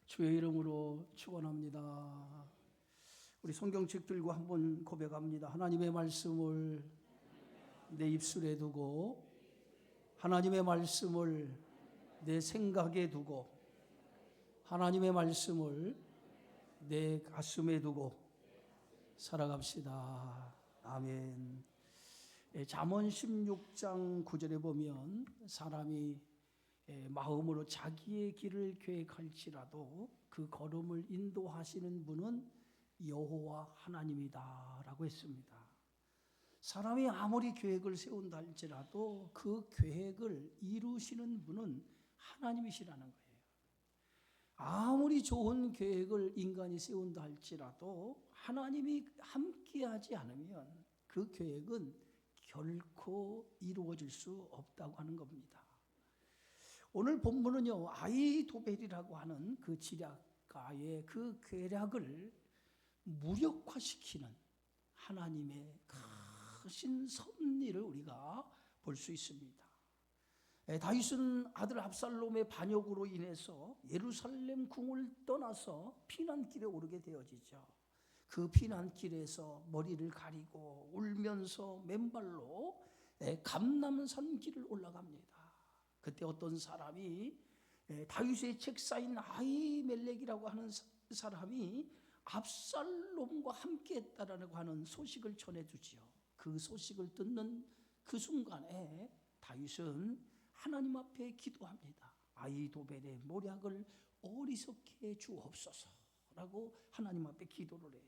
주의 이름으로 축원합니다. 우리 성경책 들고 한번 고백합니다. 하나님의 말씀을 내 입술에 두고, 하나님의 말씀을 내 생각에 두고, 하나님의 말씀을 내 가슴에 두고 살아갑시다. 아멘. 잠언 16장 9절에 보면 사람이 마음으로 자기의 길을 계획할지라도 그 걸음을 인도하시는 분은 여호와 하나님이다 라고 했습니다. 사람이 아무리 계획을 세운다 할지라도 그 계획을 이루시는 분은 하나님이시라는 거예요. 아무리 좋은 계획을 인간이 세운다 할지라도 하나님이 함께하지 않으면 그 계획은 결코 이루어질 수 없다고 하는 겁니다. 오늘 본문은요, 아히도벨이라고 하는 그 지략가의 그 계략을 무력화시키는 하나님의 크신 섭리를 우리가 볼 수 있습니다. 다윗은 아들 압살롬의 반역으로 인해서 예루살렘 궁을 떠나서 피난길에 오르게 되어지죠. 그 피난길에서 머리를 가리고 울면서 맨발로 감람산 길을 올라갑니다. 그때 어떤 사람이 다윗의 책사인 아히멜렉이라고 하는 사람이 압살롬과 함께 했다라고 하는 소식을 전해주지요. 그 소식을 듣는 그 순간에 다윗은 하나님 앞에 기도합니다. 아히도벨의 모략을 어리석게 해 주옵소서라고 하나님 앞에 기도를 해요.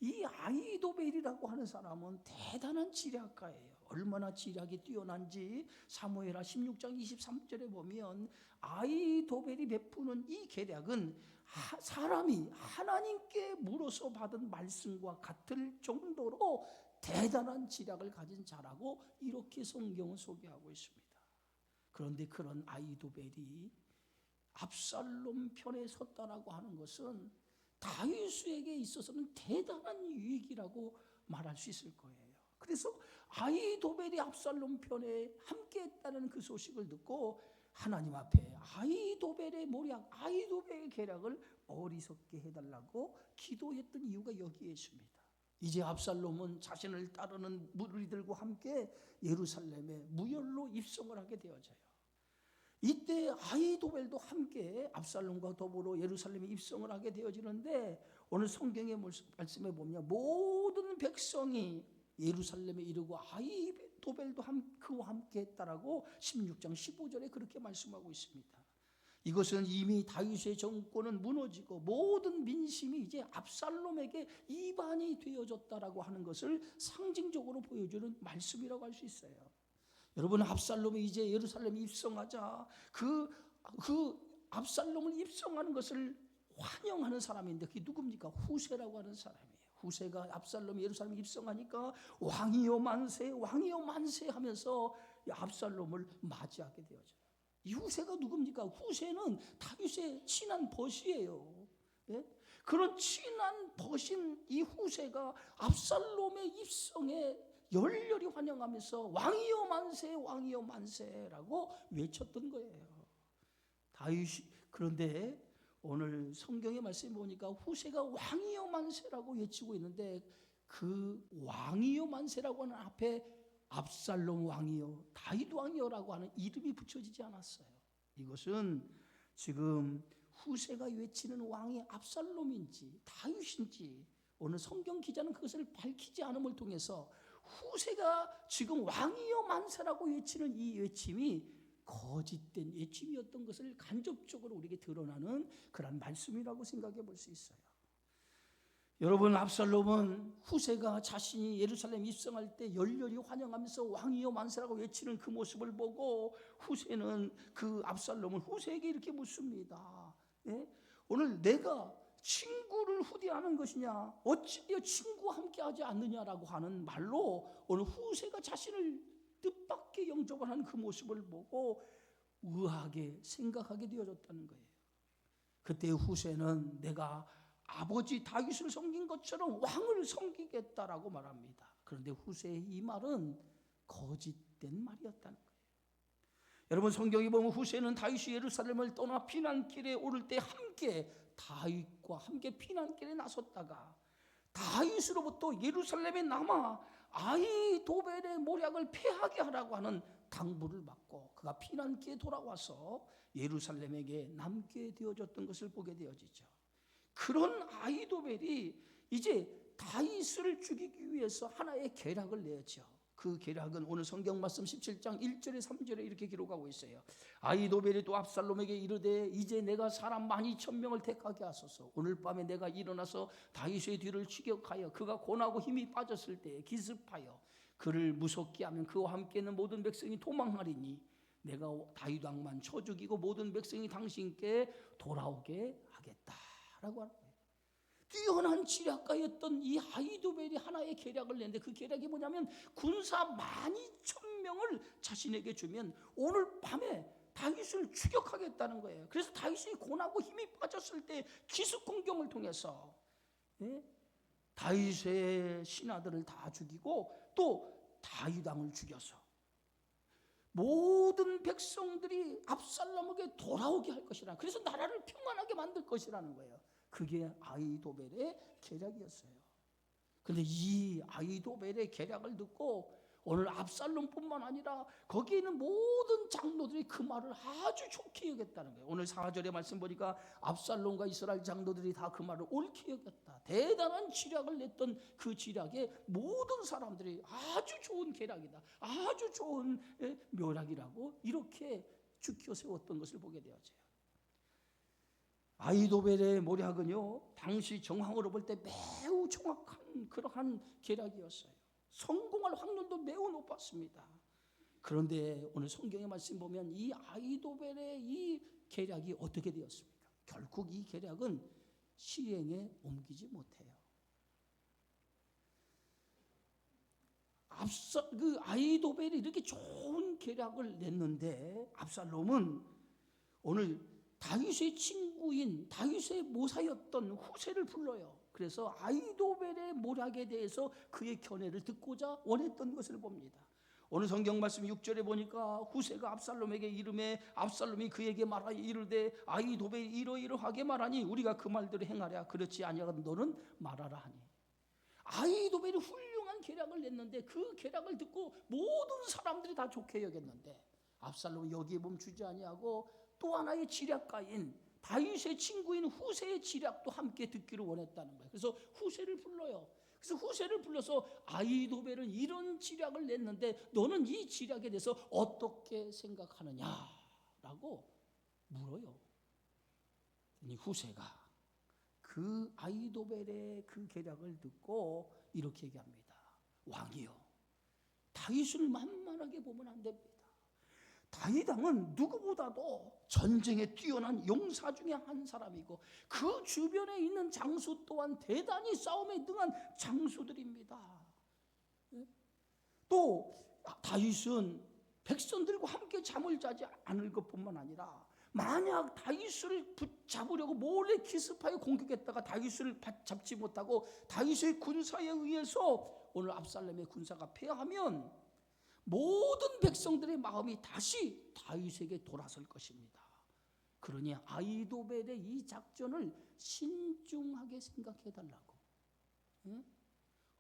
이 아히도벨이라고 하는 사람은 대단한 지략가예요. 얼마나 지략이 뛰어난지 사무엘하 16장 23절에 보면 아히도벨이 베푸는 이 계략은 사람이 하나님께 물어서 받은 말씀과 같을 정도로 대단한 지략을 가진 자라고 이렇게 성경은 소개하고 있습니다. 그런데 그런 아히도벨이 압살롬 편에 섰다라고 하는 것은 다윗에게 있어서는 대단한 유익이라고 말할 수 있을 거예요. 그래서 아히도벨이 압살롬 편에 함께했다는 그 소식을 듣고 하나님 앞에 아히도벨의 모략, 아히도벨의 계략을 어리석게 해달라고 기도했던 이유가 여기에 있습니다. 이제 압살롬은 자신을 따르는 무리들과 함께 예루살렘에 무혈로 입성을 하게 되어져요. 이때 아히도벨도 함께 압살롬과 더불어 예루살렘에 입성을 하게 되어지는데 오늘 성경의 말씀에 보면 모든 백성이 예루살렘에 이르고 아히도벨도 그와 함께 했다라고 16장 15절에 그렇게 말씀하고 있습니다. 이것은 이미 다윗의 정권은 무너지고 모든 민심이 이제 압살롬에게 이반이 되어졌다라고 하는 것을 상징적으로 보여주는 말씀이라고 할 수 있어요. 여러분, 압살롬이 이제 예루살렘에 입성하자 그 압살롬을 입성하는 것을 환영하는 사람인데 그게 누굽니까? 후세라고 하는 사람이에요. 후세가 압살롬이 예루살렘에 입성하니까 왕이여 만세, 왕이여 만세 하면서 압살롬을 맞이하게 되어져요. 이 후세가 누굽니까? 후세는 다윗의 친한 벗이에요. 예? 그런 친한 벗인 이 후세가 압살롬의 입성에 열렬히 환영하면서 왕이여 만세, 왕이여 만세라고 외쳤던 거예요. 다윗이 그런데 오늘 성경의 말씀에 보니까 후세가 왕이여 만세라고 외치고 있는데 그 왕이여 만세라고 하는 앞에 압살롬 왕이여, 다윗 왕이여라고 하는 이름이 붙여지지 않았어요. 이것은 지금 후세가 외치는 왕이 압살롬인지 다윗인지 오늘 성경 기자는 그것을 밝히지 않음을 통해서 후세가 지금 왕이여 만세라고 외치는 이 외침이 거짓된 외침이었던 것을 간접적으로 우리에게 드러나는 그런 말씀이라고 생각해 볼 수 있어요. 여러분, 압살롬은 후세가 자신이 예루살렘 입성할 때 열렬히 환영하면서 왕이여 만세라고 외치는 그 모습을 보고 후세는 그 압살롬을 후세에게 이렇게 묻습니다. 예? 오늘 내가 친구를 후대하는 것이냐, 어찌되어 친구와 함께하지 않느냐라고 하는 말로 오늘 후세가 자신을 뜻밖의 영접을 하는 그 모습을 보고 의아하게 생각하게 되어졌다는 거예요. 그때 후세는 내가 아버지 다윗을 섬긴 것처럼 왕을 섬기겠다라고 말합니다. 그런데 후세의 이 말은 거짓된 말이었다는 거예요. 여러분 성경에 보면 후세는 다윗이 예루살렘을 떠나 피난길에 오를 때 함께 다윗과 함께 피난길에 나섰다가 다윗으로부터 예루살렘에 남아 아히도벨의 모략을 패하게 하라고 하는 당부를 받고 그가 피난길에 돌아와서 예루살렘에게 남게 되어졌던 것을 보게 되어지죠. 그런 아히도벨이 이제 다윗을 죽이기 위해서 하나의 계략을 내죠. 그 계략은 오늘 성경 말씀 17장 1절에 3절에 이렇게 기록하고 있어요. 아히도벨이 또 압살롬에게 이르되 이제 내가 사람 12,000명을 택하게 하소서. 오늘 밤에 내가 일어나서 다윗의 뒤를 추격하여 그가 고나고 힘이 빠졌을 때에 기습하여 그를 무섭게 하면 그와 함께 있는 모든 백성이 도망하리니 내가 다윗 왕만 쳐 죽이고 모든 백성이 당신께 돌아오게 하겠다라고 하는 거예요. 뛰어난 지략가였던 이 아히도벨이 하나의 계략을 냈는데 그 계략이 뭐냐면 군사 12,000명을 자신에게 주면 오늘 밤에 다윗을 추격하겠다는 거예요. 그래서 다윗이 고나고 힘이 빠졌을 때 기습 공격을 통해서 다윗의 신하들을 다 죽이고 또 다윗 왕을 죽여서 모든 백성들이 압살롬에게 돌아오게 할 것이라. 그래서 나라를 평안하게 만들 것이라는 거예요. 그게 아히도벨의 계략이었어요. 그런데 이 아히도벨의 계략을 듣고 오늘 압살롬뿐만 아니라 거기에 있는 모든 장로들이 그 말을 아주 좋게 여겼다는 거예요. 오늘 4절의 말씀 보니까 압살롬과 이스라엘 장로들이 다 그 말을 옳게 여겼다. 대단한 지략을 냈던 그 지략에 모든 사람들이 아주 좋은 계략이다, 아주 좋은 묘략이라고 이렇게 죽여 세웠던 것을 보게 되어져요. 아히도벨의 모략은요 당시 정황으로 볼 때 매우 정확한 그러한 계략이었어요. 성공할 확률도 매우 높았습니다. 그런데 오늘 성경의 말씀 보면 이 아히도벨의 이 계략이 어떻게 되었습니까? 결국 이 계략은 실행에 옮기지 못해요. 그 아히도벨이 이렇게 좋은 계략을 냈는데 압살롬은 오늘 다윗의 친구인 다윗의 모사였던 후세를 불러요. 그래서 아히도벨의 모략에 대해서 그의 견해를 듣고자 원했던 것을 봅니다. 오늘 성경 말씀 6절에 보니까 후세가 압살롬에게 이르매 압살롬이 그에게 말하여 이르되 아히도벨이 이러이러하게 말하니 우리가 그 말대로 행하랴. 그렇지 아니하거든 너는 말하라 하니. 아히도벨이 훌륭한 계략을 냈는데 그 계략을 듣고 모든 사람들이 다 좋게 여겼는데 압살롬이 여기에 멈추지 아니하고 또 하나의 지략가인 다윗의 친구인 후세의 지략도 함께 듣기를 원했다는 거예요. 그래서 후세를 불러요. 그래서 후세를 불러서 아히도벨은 이런 지략을 냈는데 너는 이 지략에 대해서 어떻게 생각하느냐라고 물어요. 후세가 그 아히도벨의 그 계략을 듣고 이렇게 얘기합니다. 왕이요, 다윗을 만만하게 보면 안 됩니다. 다윗 왕은 누구보다도 전쟁에 뛰어난 용사 중에 한 사람이고 그 주변에 있는 장수 또한 대단히 싸움에 능한 장수들입니다. 또 다윗은 백성들과 함께 잠을 자지 않을 것뿐만 아니라 만약 다윗을 붙잡으려고 몰래 기습하여 공격했다가 다윗을 잡지 못하고 다윗의 군사에 의해서 오늘 압살롬의 군사가 패하면 모든 백성들의 마음이 다시 다윗에게 돌아설 것입니다. 그러니 아히도벨의 이 작전을 신중하게 생각해 달라고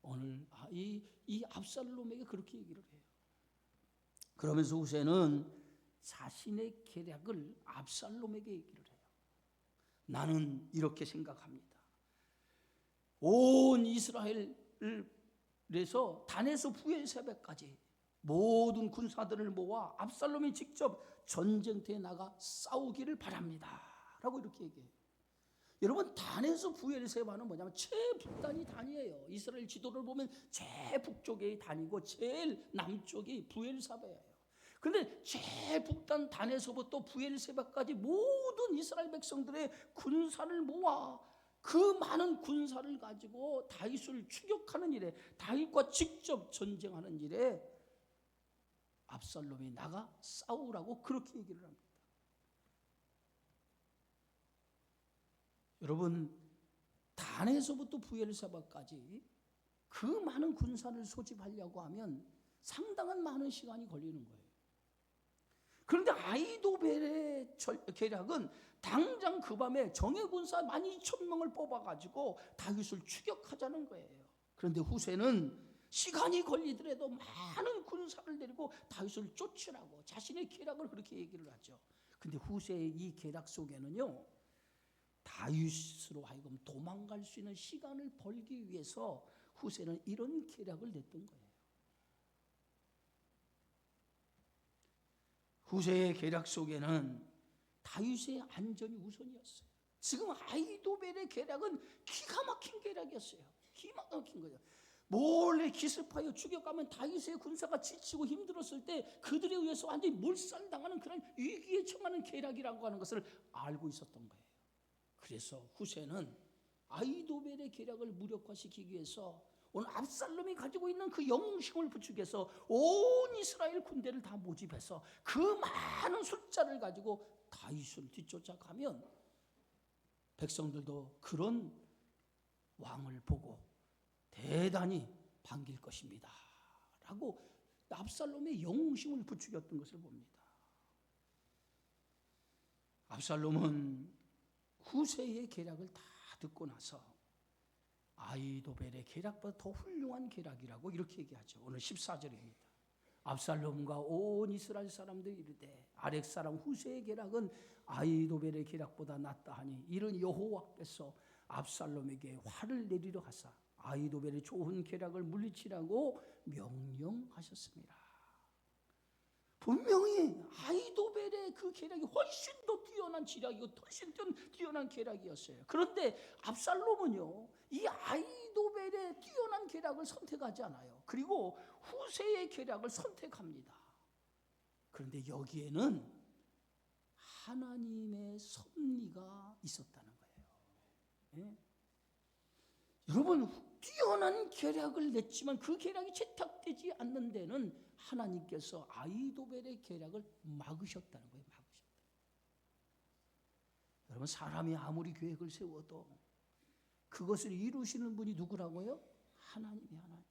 오늘 이 압살롬에게 그렇게 얘기를 해요. 그러면서 후세는 자신의 계략을 압살롬에게 얘기를 해요. 나는 이렇게 생각합니다. 온 이스라엘에서 단에서 부엘세바까지 모든 군사들을 모아 압살롬이 직접 전쟁터에 나가 싸우기를 바랍니다 라고 이렇게 얘기해요. 여러분 단에서 부엘세바는 뭐냐면 최북단이 단이에요. 이스라엘 지도를 보면 최북쪽이 단이고 제일 남쪽이 부엘세바예요. 그런데 최북단 단에서부터 부엘세바까지 모든 이스라엘 백성들의 군사를 모아 그 많은 군사를 가지고 다윗을 추격하는 일에 다윗과 직접 전쟁하는 일에 압살롬이 나가 싸우라고 그렇게 얘기를 합니다. 여러분 단에서부터 부엘세바까지 그 많은 군사를 소집하려고 하면 상당한 많은 시간이 걸리는 거예요. 그런데 아이도벨의 계략은 당장 그 밤에 정예 군사 12,000명을 뽑아가지고 다윗을 추격하자는 거예요. 그런데 후세는 시간이 걸리더라도 많은 군사를 데리고 다윗을 쫓으라고 자신의 계략을 그렇게 얘기를 하죠. 근데 후세의 이 계략 속에는요, 다윗으로 하여금 도망갈 수 있는 시간을 벌기 위해서 후세는 이런 계략을 냈던 거예요. 후세의 계략 속에는 다윗의 안전이 우선이었어요. 지금 아이도벨의 계략은 기가 막힌 계략이었어요. 기가 막힌 거예요. 몰래 기습하여 죽여가면 다윗의 군사가 지치고 힘들었을 때 그들에 의해서 완전히 몰살당하는 그런 위기에 처하는 계략이라고 하는 것을 알고 있었던 거예요. 그래서 후세는 아이도벨의 계략을 무력화시키기 위해서 오늘 압살롬이 가지고 있는 그 영웅심을 부추겨서 온 이스라엘 군대를 다 모집해서 그 많은 숫자를 가지고 다윗을 뒤쫓아가면 백성들도 그런 왕을 보고 대단히 반길 것입니다 라고 압살롬의 영웅심을 부추겼던 것을 봅니다. 압살롬은 후세의 계략을 다 듣고 나서 아이도벨의 계략보다 더 훌륭한 계략이라고 이렇게 얘기하죠. 오늘 14절입니다. 압살롬과 온 이스라엘 사람들이 이르되 아렉 사람 후세의 계략은 아이도벨의 계략보다 낫다 하니 이는 여호와께서 압살롬에게 화를 내리려 하사 아이도벨의 좋은 계략을 물리치라고 명령하셨습니다. 분명히 아이도벨의 그 계략이 훨씬 더 뛰어난 지략이고 훨씬 뛰어난 계략이었어요. 그런데 압살롬은요, 이 아이도벨의 뛰어난 계략을 선택하지 않아요. 그리고 후세의 계략을 선택합니다. 그런데 여기에는 하나님의 섭리가 있었다는 거예요. 네? 여러분, 뛰어난 계략을 냈지만 그 계략이 채택되지 않는 데는 하나님께서 아이도벨의 계략을 막으셨다는 거예요. 막으셨다. 여러분, 사람이 아무리 계획을 세워도 그것을 이루시는 분이 누구라고요? 하나님이 하나님.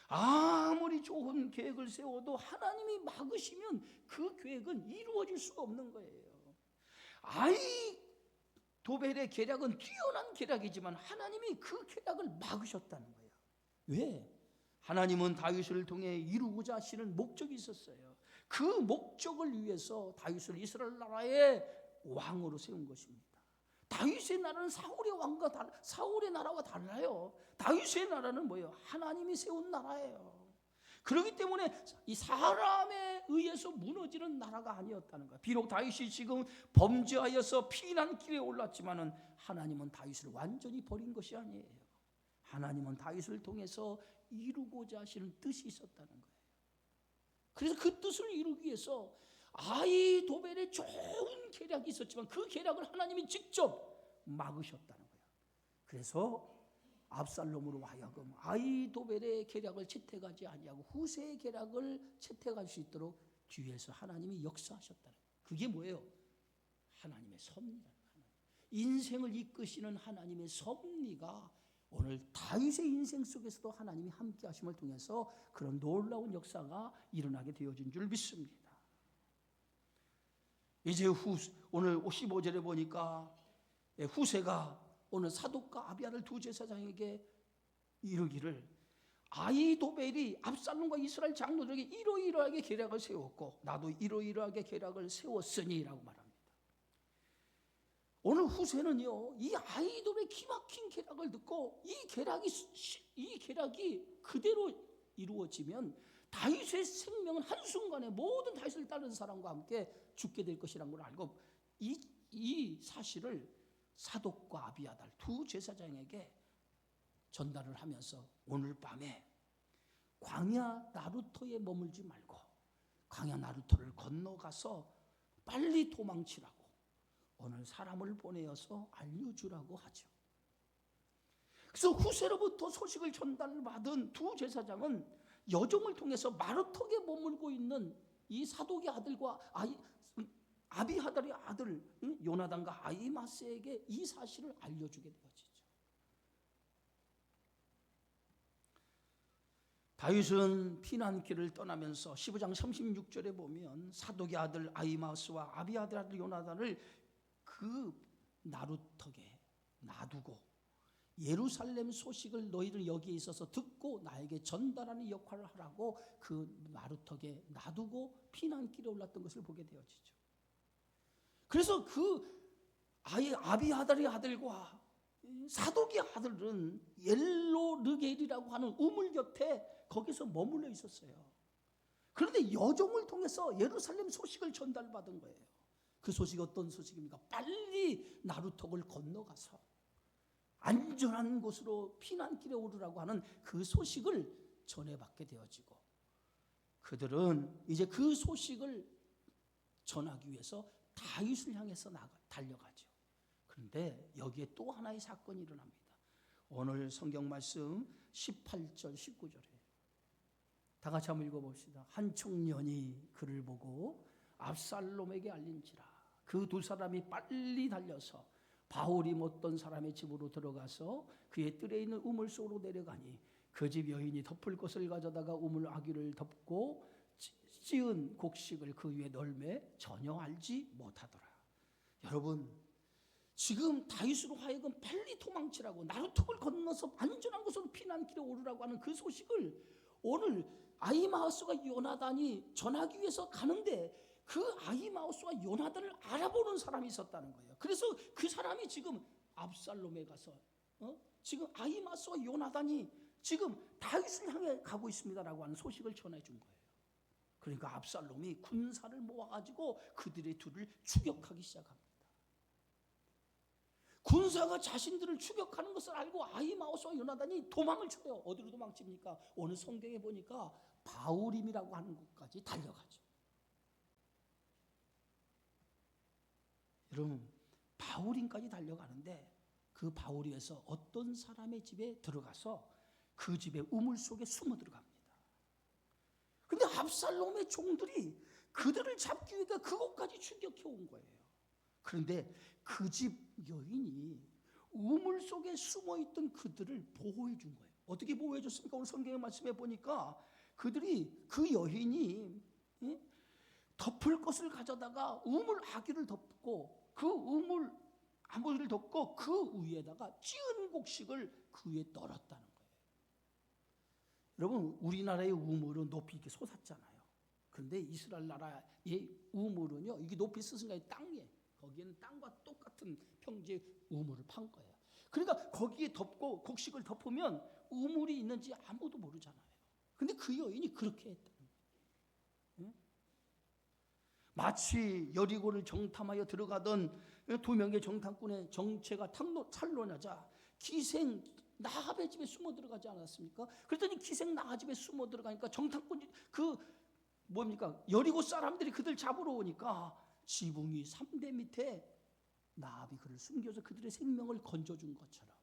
아무리 좋은 계획을 세워도 하나님이 막으시면 그 계획은 이루어질 수가 없는 거예요. 아이도벨의 계략은 뛰어난 계략이지만 하나님이 그 계략을 막으셨다는 거예요. 왜? 하나님은 다윗을 통해 이루고자 하시는 목적이 있었어요. 그 목적을 위해서 다윗을 이스라엘 나라의 왕으로 세운 것입니다. 다윗의 나라는 사울의 나라와 달라요. 다윗의 나라는 뭐예요? 하나님이 세운 나라예요. 그렇기 때문에 이 사람에 의해서 무너지는 나라가 아니었다는 거예요. 비록 다윗이 지금 범죄하여서 피난길에 올랐지만은 하나님은 다윗을 완전히 버린 것이 아니에요. 하나님은 다윗을 통해서 이루고자 하시는 뜻이 있었다는 거예요. 그래서 그 뜻을 이루기 위해서 아이도벨의 좋은 계략이 있었지만 그 계략을 하나님이 직접 막으셨다는 거예요. 그래서 압살롬으로 하여금 아이도벨의 계략을 채택하지 아니하고 후세의 계략을 채택할 수 있도록 뒤에서 하나님이 역사하셨다는 거예요. 그게 뭐예요? 하나님의 섭리라는 거예요. 인생을 이끄시는 하나님의 섭리가 오늘 다윗의 인생 속에서도 하나님이 함께 하심을 통해서 그런 놀라운 역사가 일어나게 되어진 줄 믿습니다. 이제 오늘 15절에 보니까 후세가 오늘 사독과 아비아달 두 제사장에게 이르기를 아이도벨이 압살롬과 이스라엘 장로들에게 이러이러하게 계략을 세웠고 나도 이러이러하게 계략을 세웠으니라고 말합니다. 오늘 후세는요, 이 아이돌의 기막힌 계략을 듣고 이 계략이 그대로 이루어지면 다윗의 생명은 한순간에 모든 다윗을 따르는 사람과 함께 죽게 될 것이라는 걸 알고 이 사실을 사독과 아비아달 두 제사장에게 전달을 하면서 오늘 밤에 광야 나루토에 머물지 말고 광야 나루토를 건너가서 빨리 도망치라고 오늘 사람을 보내어서 알려주라고 하죠. 그래서 후세로부터 소식을 전달받은 두 제사장은 여종을 통해서 마르톡에 머물고 있는 이 사독의 아들과 아비하달의 아들 요나단과 아히마스에게 이 사실을 알려주게 되어지죠. 다윗은 피난길을 떠나면서 15장 36절에 보면 사독의 아들 아히마스와 아비아들의 아들 요나단을 그 나루턱에 놔두고 예루살렘 소식을 너희들 여기에 있어서 듣고 나에게 전달하는 역할을 하라고 그 나루턱에 놔두고 피난길에 올랐던 것을 보게 되어지죠. 그래서 그 아비아달의 아들과 사독의 아들은 엘로르겔이라고 하는 우물 곁에 거기서 머물러 있었어요. 그런데 여종을 통해서 예루살렘 소식을 전달받은 거예요. 그 소식이 어떤 소식입니까? 빨리 나루턱을 건너가서 안전한 곳으로 피난길에 오르라고 하는 그 소식을 전해받게 되어지고, 그들은 이제 그 소식을 전하기 위해서 다윗을 향해서 달려가죠. 그런데 여기에 또 하나의 사건이 일어납니다. 오늘 성경 말씀 18절 19절에 다 같이 한번 읽어봅시다. 한 청년이 그를 보고 압살롬에게 알린지라. 그 두 사람이 빨리 달려서 바울이 못던 사람의 집으로 들어가서 그의 뜰에 있는 우물 속으로 내려가니 그 집 여인이 덮을 것을 가져다가 우물 아귀를 덮고 찌은 곡식을 그 위에 널매 전혀 알지 못하더라. 여러분, 지금 다윗으로 하여금 빨리 도망치라고 나루턱을 건너서 안전한 곳으로 피난길에 오르라고 하는 그 소식을 오늘 아히마아스와 요나단이 전하기 위해서 가는데, 그 아히마아스와 요나단을 알아보는 사람이 있었다는 거예요. 그래서 그 사람이 지금 압살롬에 가서 지금 아히마아스와 요나단이 지금 다윗을 향해 가고 있습니다라고 하는 소식을 전해준 거예요. 그러니까 압살롬이 군사를 모아가지고 그들의 둘을 추격하기 시작합니다. 군사가 자신들을 추격하는 것을 알고 아히마아스와 요나단이 도망을 쳐요. 어디로 도망칩니까? 오늘 성경에 보니까 바울임이라고 하는 곳까지 달려가죠. 여러분, 바울임까지 달려가는데 그 바울임에서 어떤 사람의 집에 들어가서 그 집의 우물 속에 숨어 들어갑니다. 근데 압살롬의 종들이 그들을 잡기 위해 그곳까지 추격해 온 거예요. 그런데 그 집 여인이 우물 속에 숨어있던 그들을 보호해 준 거예요. 어떻게 보호해 줬습니까? 오늘 성경의 말씀에 보니까 그 여인이 덮을 것을 가져다가 우물 아귀를 덮고 그 우물 아귀를 덮고 그 위에다가 찌은 곡식을 그 위에 널었다는 거예요. 여러분, 우리나라의 우물은 높이 이렇게 솟았잖아요. 그런데 이스라엘 나라의 우물은요, 이게 높이 솟은 땅에, 거기에는 땅과 똑같은 평지에 우물을 판 거예요. 그러니까 거기에 덮고 곡식을 덮으면 우물이 있는지 아무도 모르잖아요. 근데 그 여인이 그렇게 했다는 거예요. 마치 여리고를 정탐하여 들어가던 두 명의 정탐꾼의 정체가 탄로나자 기생 나합의 집에 숨어 들어가지 않았습니까? 그랬더니 기생 나합 집에 숨어 들어가니까 정탐꾼 여리고 사람들이 그들 잡으러 오니까 지붕이 3대 밑에 나합이 그를 숨겨서 그들의 생명을 건져준 것처럼,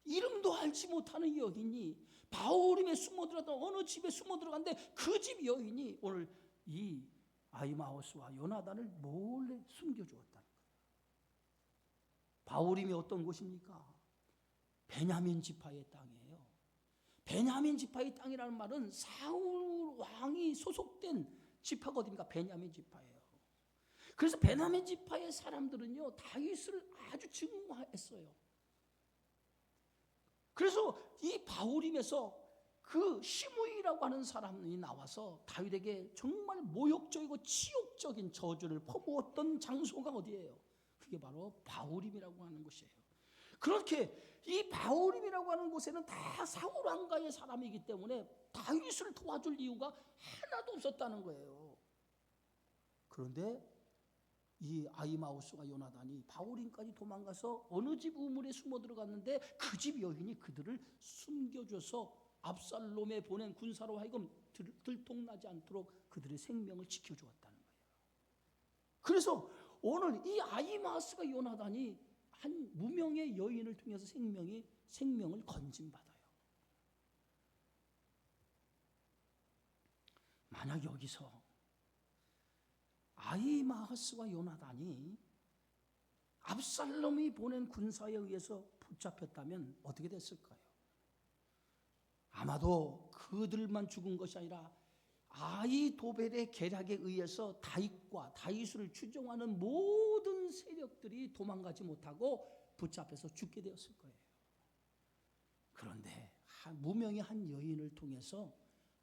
이름도 알지 못하는 여인이 바울임에 숨어 들어갔던 어느 집에 숨어 들어갔는데 그 집 여인이 오늘 이 아히마아스와 요나단을 몰래 숨겨주었다는 거예요. 바울임이 어떤 곳입니까? 베냐민 지파의 땅이에요. 베냐민 지파의 땅이라는 말은 사울 왕이 소속된 지파가 어디입니까? 베냐민 지파예요. 그래서 베냐민 지파의 사람들은요, 다윗을 아주 증오했어요. 그래서 이 바울임에서 그 시므이라고 하는 사람이 나와서 다윗에게 정말 모욕적이고 치욕적인 저주를 퍼부었던 장소가 어디예요? 그게 바로 바울임이라고 하는 곳이에요. 그렇게 이 바울임이라고 하는 곳에는 다 사울 왕가의 사람이기 때문에 다윗을 도와줄 이유가 하나도 없었다는 거예요. 그런데 이 아히마아스와 요나단이 바울임까지 도망가서 어느 집 우물에 숨어 들어갔는데 그 집 여인이 그들을 숨겨줘서 압살롬에 보낸 군사로 하여금 들통나지 않도록 그들의 생명을 지켜주었다는 거예요. 그래서 오늘 이 아히마아스가 요나단이 한 무명의 여인을 통해서 생명을 건진받아요. 만약 여기서 아히마아스와 요나단이 압살롬이 보낸 군사에 의해서 붙잡혔다면 어떻게 됐을까요? 아마도 그들만 죽은 것이 아니라 아히도벨의 계략에 의해서 다윗과 다윗을 추종하는 모든 세력들이 도망가지 못하고 붙잡혀서 죽게 되었을 거예요. 그런데 무명의 한 여인을 통해서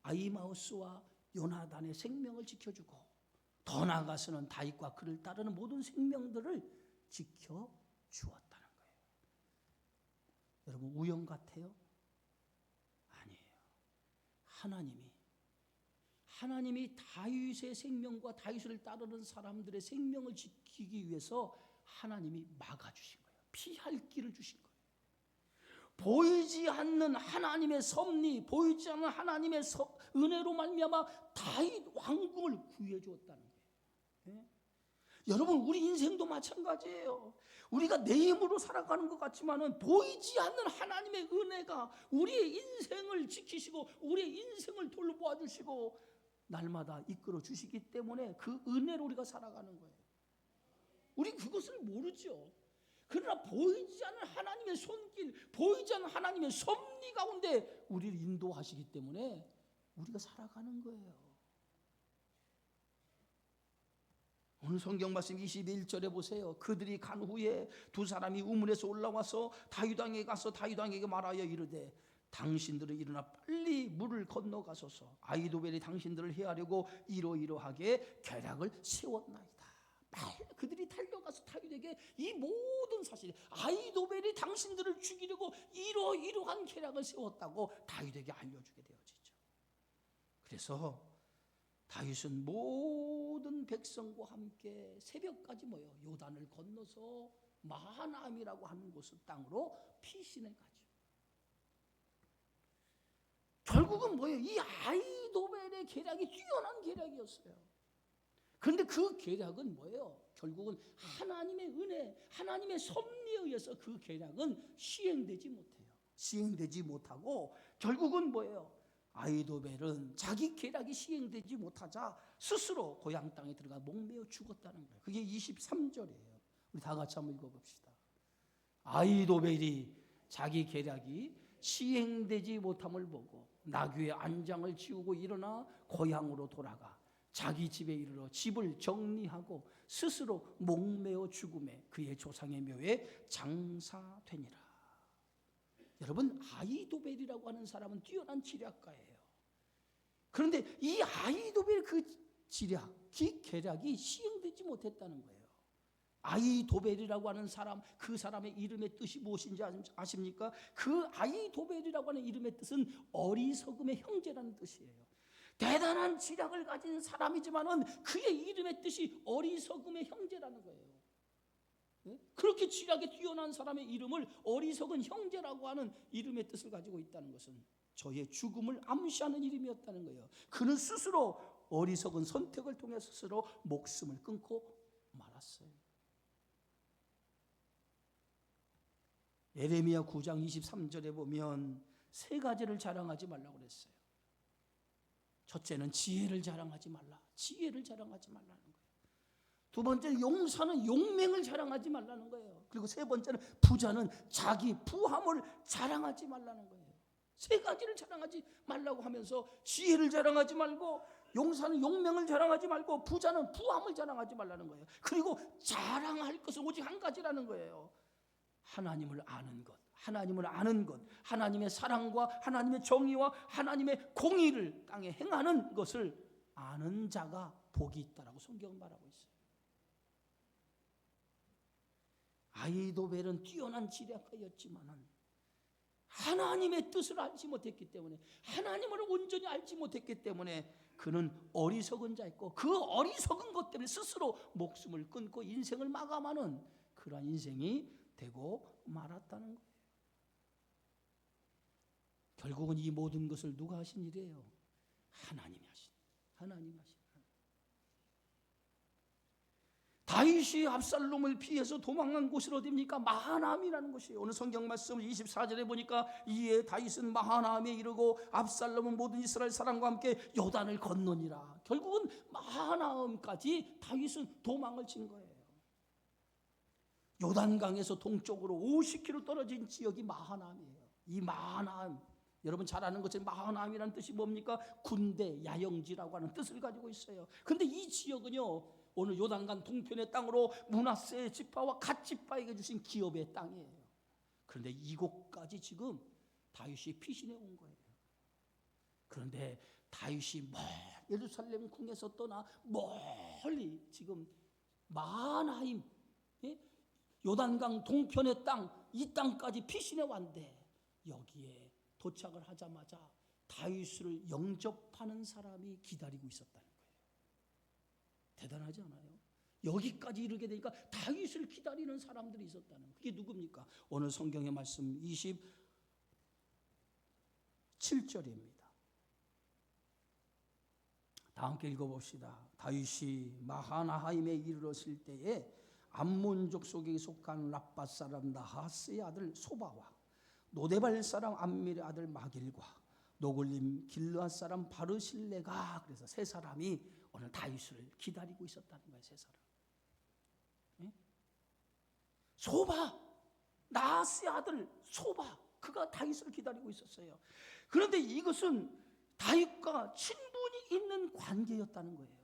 아히마우스와 요나단의 생명을 지켜주고 더 나아가서는 다윗과 그를 따르는 모든 생명들을 지켜주었다는 거예요. 여러분, 우연 같아요? 아니에요. 하나님이 다윗의 생명과 다윗을 따르는 사람들의 생명을 지키기 위해서 하나님이 막아주신 거예요. 피할 길을 주신 거예요. 보이지 않는 하나님의 섭리, 보이지 않는 하나님의 은혜로 말미암아 다윗 왕궁을 구해 주었다는 거예요. 네? 여러분, 우리 인생도 마찬가지예요. 우리가 내 힘으로 살아가는 것 같지만은 보이지 않는 하나님의 은혜가 우리의 인생을 지키시고 우리의 인생을 돌보아 주시고 날마다 이끌어 주시기 때문에 그 은혜로 우리가 살아가는 거예요. 우리 그것을 모르죠. 그러나 보이지 않는 하나님의 손길, 보이지 않는 하나님의 섭리 가운데 우리를 인도하시기 때문에 우리가 살아가는 거예요. 오늘 성경 말씀 21절에 보세요. 그들이 간 후에 두 사람이 우물에서 올라와서 다윗 왕에게 가서 다윗 왕에게 말하여 이르되 당신들은 일어나 빨리 물을 건너가소서. 아히도벨이 당신들을 해하려고 이러이러하게 계략을 세웠나이다. 그들이 달려가서 다윗에게 이 모든 사실, 아히도벨이 당신들을 죽이려고 이러이러한 계략을 세웠다고 다윗에게 알려주게 되어지죠. 그래서 다윗은 모든 백성과 함께 새벽까지 모여 요단을 건너서 마하나임이라고 하는 곳을 땅으로 피신해 가죠. 결국은 뭐예요? 이 아히도벨의 계략이 뛰어난 계략이었어요. 그런데 그 계략은 뭐예요? 결국은 하나님의 은혜, 하나님의 섭리에 의해서 그 계략은 시행되지 못해요. 시행되지 못하고 결국은 뭐예요? 아히도벨은 자기 계략이 시행되지 못하자 스스로 고향 땅에 들어가 목매어 죽었다는 거예요. 그게 23절이에요. 우리 다 같이 한번 읽어봅시다. 아히도벨이 자기 계략이 시행되지 못함을 보고 나귀의 안장을 치우고 일어나 고향으로 돌아가 자기 집에 이르러 집을 정리하고 스스로 목매어 죽음에 그의 조상의 묘에 장사되니라. 여러분, 아히도벨이라고 하는 사람은 뛰어난 지략가예요. 그런데 이 아히도벨 그 지략, 그 계략이 시행되지 못했다는 거예요. 아히도벨이라고 하는 사람, 그 사람의 이름의 뜻이 무엇인지 아십니까? 그 아히도벨이라고 하는 이름의 뜻은 어리석음의 형제라는 뜻이에요. 대단한 지략을 가진 사람이지만은 그의 이름의 뜻이 어리석음의 형제라는 거예요. 그렇게 지략에 뛰어난 사람의 이름을 어리석은 형제라고 하는 이름의 뜻을 가지고 있다는 것은 저의 죽음을 암시하는 이름이었다는 거예요. 그는 스스로 어리석은 선택을 통해 스스로 목숨을 끊고 말았어요. 예레미야 9장 23절에 보면 세 가지를 자랑하지 말라고 그랬어요. 첫째는 지혜를 자랑하지 말라. 지혜를 자랑하지 말라는 거예요. 두 번째는 용사는 용맹을 자랑하지 말라는 거예요. 그리고 세 번째는 부자는 자기 부함을 자랑하지 말라는 거예요. 세 가지를 자랑하지 말라고 하면서 지혜를 자랑하지 말고 용사는 용맹을 자랑하지 말고 부자는 부함을 자랑하지 말라는 거예요. 그리고 자랑할 것은 오직 한 가지라는 거예요. 하나님을 아는 것, 하나님을 아는 것, 하나님의 사랑과 하나님의 정의와 하나님의 공의를 땅에 행하는 것을 아는 자가 복이 있다라고 성경은 말하고 있어요. 아히도벨은 뛰어난 지략가였지만은 하나님의 뜻을 알지 못했기 때문에, 하나님을 온전히 알지 못했기 때문에 그는 어리석은 자였고 그 어리석은 것 때문에 스스로 목숨을 끊고 인생을 마감하는 그러한 인생이 되고 말았다는 거예요. 결국은 이 모든 것을 누가 하신 일이에요? 하나님이 하신. 다윗이 압살롬을 피해서 도망간 곳이 어디입니까? 마하나임이라는 곳이에요. 오늘 성경 말씀 24절에 보니까 이에 다윗은 마하나임에 이르고 압살롬은 모든 이스라엘 사람과 함께 요단을 건너니라. 결국은 마하나임까지 다윗은 도망을 친 거예요. 요단강에서 동쪽으로 50km 떨어진 지역이 마하나임이에요. 이 마하나임, 여러분 잘 아는 것처럼 마하나임이라는 뜻이 뭡니까? 군대, 야영지라고 하는 뜻을 가지고 있어요. 그런데 이 지역은요, 오늘 요단강 동편의 땅으로 므낫세 지파와 갓 지파에게 주신 기업의 땅이에요. 그런데 이곳까지 지금 다윗이 피신해 온 거예요. 그런데 다윗이 예루살렘 궁에서 떠나 멀리 지금 마하나임, 요단강 동편의 땅, 이 땅까지 피신해 왔는데 여기에 도착을 하자마자 다윗을 영접하는 사람이 기다리고 있었다는 거예요. 대단하지 않아요? 여기까지 이르게 되니까 다윗을 기다리는 사람들이 있었다는 거예요. 그게 누굽니까? 오늘 성경의 말씀 27절입니다. 다 함께 읽어봅시다. 다윗이 마하나하임에 이르렀을 때에 암몬 족속에 속한 라빠 사람 나하스의 아들 소바와 노데발 사람 암밀의 아들 마길과 노골림 길르앗 사람 바르실레가, 그래서 세 사람이 오늘 다윗을 기다리고 있었다는 거예요. 세 사람. 소바, 나하스의 아들 소바, 그가 다윗을 기다리고 있었어요. 그런데 이것은 다윗과 친분이 있는 관계였다는 거예요.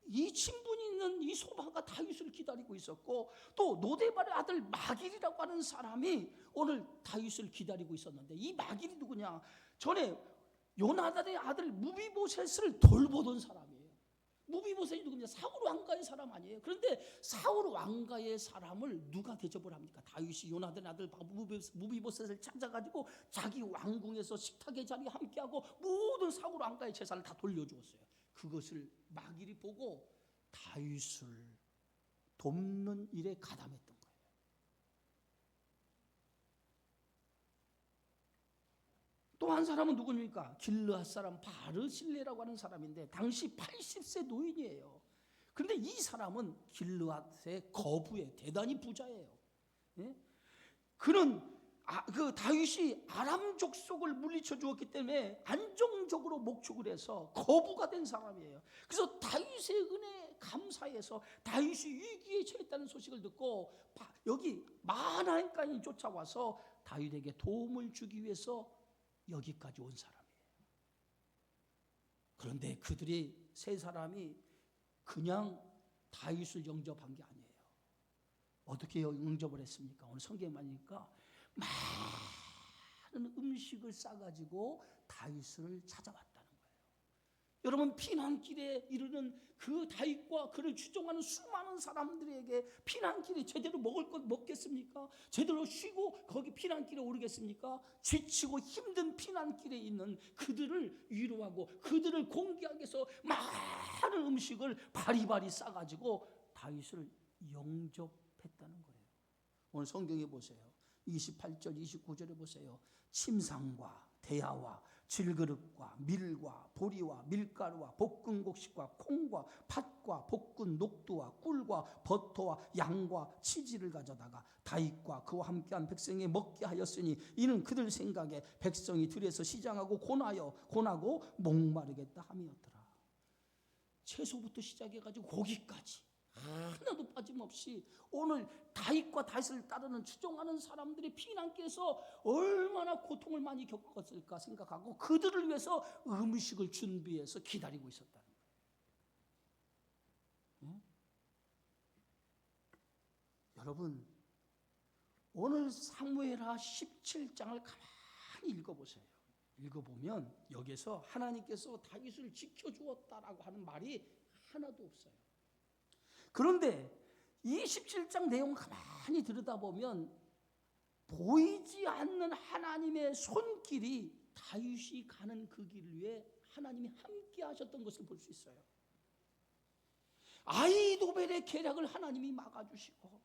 이 친분이 있는 이 소바가 다윗을 기다리고 있었고, 또 노데발의 아들 마길이라고 하는 사람이 오늘 다윗을 기다리고 있었는데, 이 마길이 누구냐? 전에 요나단의 아들 무비보셋을 돌보던 사람이에요. 무비보셋이 누구냐? 사울 왕가의 사람 아니에요. 그런데 사울 왕가의 사람을 누가 대접을 합니까? 다윗이 요나단의 아들 무비보셋을 찾아가지고 자기 왕궁에서 식탁의 자리에 함께하고 모든 사울 왕가의 재산을 다 돌려주었어요. 그것을 마길이 보고 다윗을 돕는 일에 가담했던 거예요. 또 한 사람은 누구입니까? 길르앗 사람 바르실레라고 하는 사람인데 당시 80세 노인이에요. 그런데 이 사람은 길르앗의 거부에 대단히 부자예요. 그는 그 다윗이 아람 족속을 물리쳐 주었기 때문에 안정적으로 목축을 해서 거부가 된 사람이에요. 그래서 다윗의 은혜에 감사해서 다윗이 위기에 처했다는 소식을 듣고 여기 마하나임까지 쫓아와서 다윗에게 도움을 주기 위해서 여기까지 온 사람이에요. 그런데 그들이 세 사람이 그냥 다윗을 영접한 게 아니에요. 어떻게 영접을 했습니까? 오늘 성경에 보니까 많은 음식을 싸가지고 다윗을 찾아왔다는 거예요. 여러분, 피난길에 이르는 그 다윗과 그를 추종하는 수많은 사람들에게 피난길에 제대로 먹을 것 먹겠습니까? 제대로 쉬고 거기 피난길에 오르겠습니까? 지치고 힘든 피난길에 있는 그들을 위로하고 그들을 공개하기 위해서 많은 음식을 바리바리 싸가지고 다윗을 영접했다는 거예요. 오늘 성경에 보세요. 28절 29절에 보세요. 침상과 대야와 질그릇과 밀과 보리와 밀가루와 볶은 곡식과 콩과 팥과 볶은 녹두와 꿀과 버터와 양과 치즈를 가져다가 다윗과 그와 함께한 백성에 먹게 하였으니 이는 그들 생각에 백성이 들에서 시장하고 고나고 목마르겠다 함이었더라. 채소부터 시작해가지고 고기까지 하나도 빠짐없이 오늘 다윗과 다윗을 따르는 추종하는 사람들의 피난길에서 얼마나 고통을 많이 겪었을까 생각하고 그들을 위해서 음식을 준비해서 기다리고 있었다는 거예요. 여러분, 오늘 사무엘하 17장을 가만히 읽어보세요. 읽어보면 여기서 하나님께서 다윗을 지켜주었다라고 하는 말이 하나도 없어요. 그런데 이 17장 내용 가만히 들여다보면 보이지 않는 하나님의 손길이 다윗이 가는 그 길 위에 하나님이 함께 하셨던 것을 볼 수 있어요. 아히도벨의 계략을 하나님이 막아주시고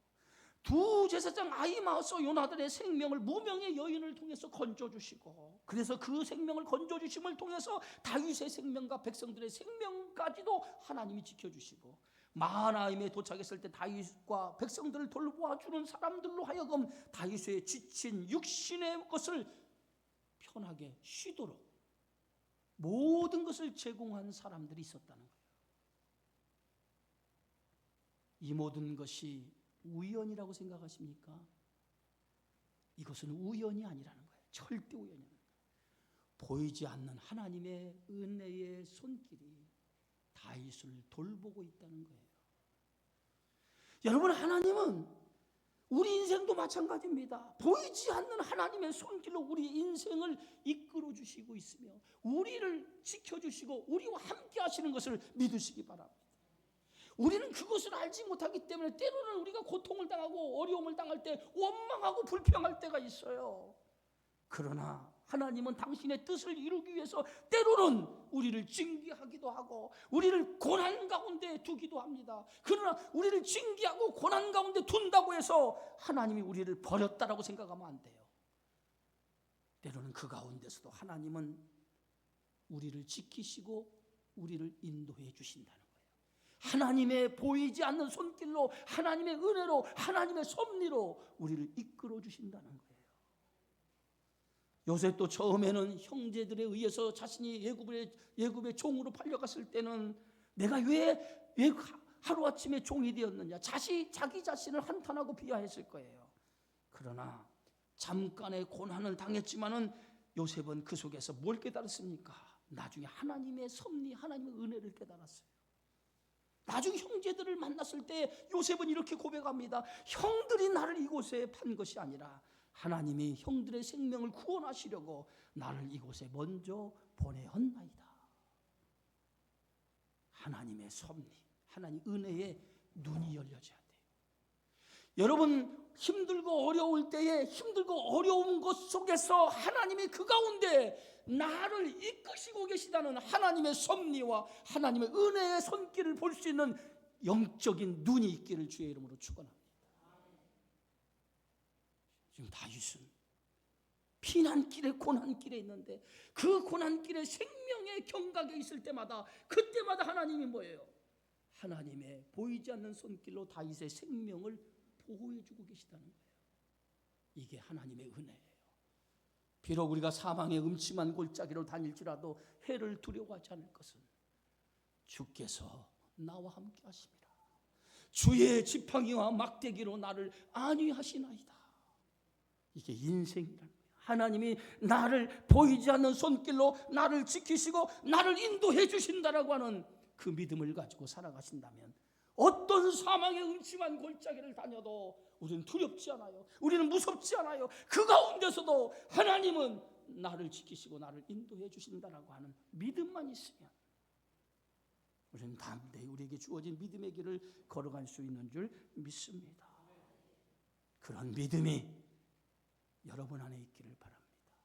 두 제사장 아히마아스 요나단의 생명을 무명의 여인을 통해서 건져주시고, 그래서 그 생명을 건져주심을 통해서 다윗의 생명과 백성들의 생명까지도 하나님이 지켜주시고, 마하나임에 도착했을 때 다윗과 백성들을 돌보아주는 사람들로 하여금 다윗의 지친 육신의 것을 편하게 쉬도록 모든 것을 제공한 사람들이 있었다는 거예요. 이 모든 것이 우연이라고 생각하십니까? 이것은 우연이 아니라는 거예요. 절대 우연이 아니라는 거예요. 보이지 않는 하나님의 은혜의 손길이 다윗을 돌보고 있다는 거예요. 여러분, 하나님은 우리 인생도 마찬가지입니다. 보이지 않는 하나님의 손길로 우리 인생을 이끌어 주시고 있으며 우리를 지켜주시고 우리와 함께 하시는 것을 믿으시기 바랍니다. 우리는 그것을 알지 못하기 때문에 때로는 우리가 고통을 당하고 어려움을 당할 때 원망하고 불평할 때가 있어요. 그러나 하나님은 당신의 뜻을 이루기 위해서 때로는 우리를 징계하기도 하고 우리를 고난 가운데 두기도 합니다. 그러나 우리를 징계하고 고난 가운데 둔다고 해서 하나님이 우리를 버렸다라고 생각하면 안 돼요. 때로는 그 가운데서도 하나님은 우리를 지키시고 우리를 인도해 주신다는 거예요. 하나님의 보이지 않는 손길로, 하나님의 은혜로, 하나님의 섭리로 우리를 이끌어 주신다는 거예요. 요셉도 처음에는 형제들에 의해서 자신이 예굽의 종으로 팔려갔을 때는 내가 왜 하루아침에 종이 되었느냐, 자기 자신을 한탄하고 비하했을 거예요. 그러나 잠깐의 고난을 당했지만은 요셉은 그 속에서 뭘 깨달았습니까? 나중에 하나님의 섭리, 하나님의 은혜를 깨달았어요. 나중에 형제들을 만났을 때 요셉은 이렇게 고백합니다. 형들이 나를 이곳에 판 것이 아니라 하나님이 형들의 생명을 구원하시려고 나를 이곳에 먼저 보내었나이다. 하나님의 섭리, 하나님 은혜의 눈이 열려져야 돼요. 여러분, 힘들고 어려울 때에 힘들고 어려운 것 속에서 하나님이 그 가운데 나를 이끄시고 계시다는 하나님의 섭리와 하나님의 은혜의 손길을 볼 수 있는 영적인 눈이 있기를 주의 이름으로 축원합니다. 지금 다윗은 피난길에 고난길에 있는데 그 고난길에 생명의 경각에 있을 때마다 그때마다 하나님이 뭐예요? 하나님의 보이지 않는 손길로 다윗의 생명을 보호해주고 계시다는 거예요. 이게 하나님의 은혜예요. 비록 우리가 사망의 음침한 골짜기로 다닐지라도 해를 두려워하지 않을 것은 주께서 나와 함께 하심이라. 주의 지팡이와 막대기로 나를 안위하시나이다. 이게 인생이라는 거예요. 하나님이 나를 보이지 않는 손길로 나를 지키시고 나를 인도해 주신다라고 하는 그 믿음을 가지고 살아가신다면 어떤 사망의 음침한 골짜기를 다녀도 우리는 두렵지 않아요. 우리는 무섭지 않아요. 그 가운데서도 하나님은 나를 지키시고 나를 인도해 주신다라고 하는 믿음만 있으면 우리는 담대히 우리에게 주어진 믿음의 길을 걸어갈 수 있는 줄 믿습니다. 그런 믿음이 여러분 안에 있기를 바랍니다.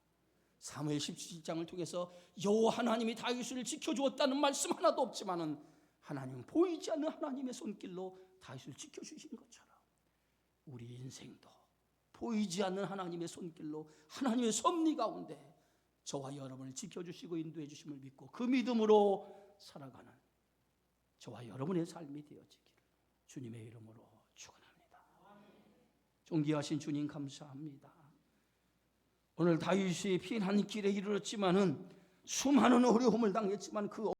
사무엘 17장을 통해서 여호와 하나님이 다윗을 지켜주었다는 말씀 하나도 없지만은 하나님은 보이지 않는 하나님의 손길로 다윗을 지켜주신 것처럼 우리 인생도 보이지 않는 하나님의 손길로 하나님의 섭리 가운데 저와 여러분을 지켜주시고 인도해 주심을 믿고 그 믿음으로 살아가는 저와 여러분의 삶이 되어지기를 주님의 이름으로 축원합니다. 존귀하신 주님 감사합니다. 오늘 다윗이 피난길에 이르렀지만은 수많은 어려움을 당했지만 그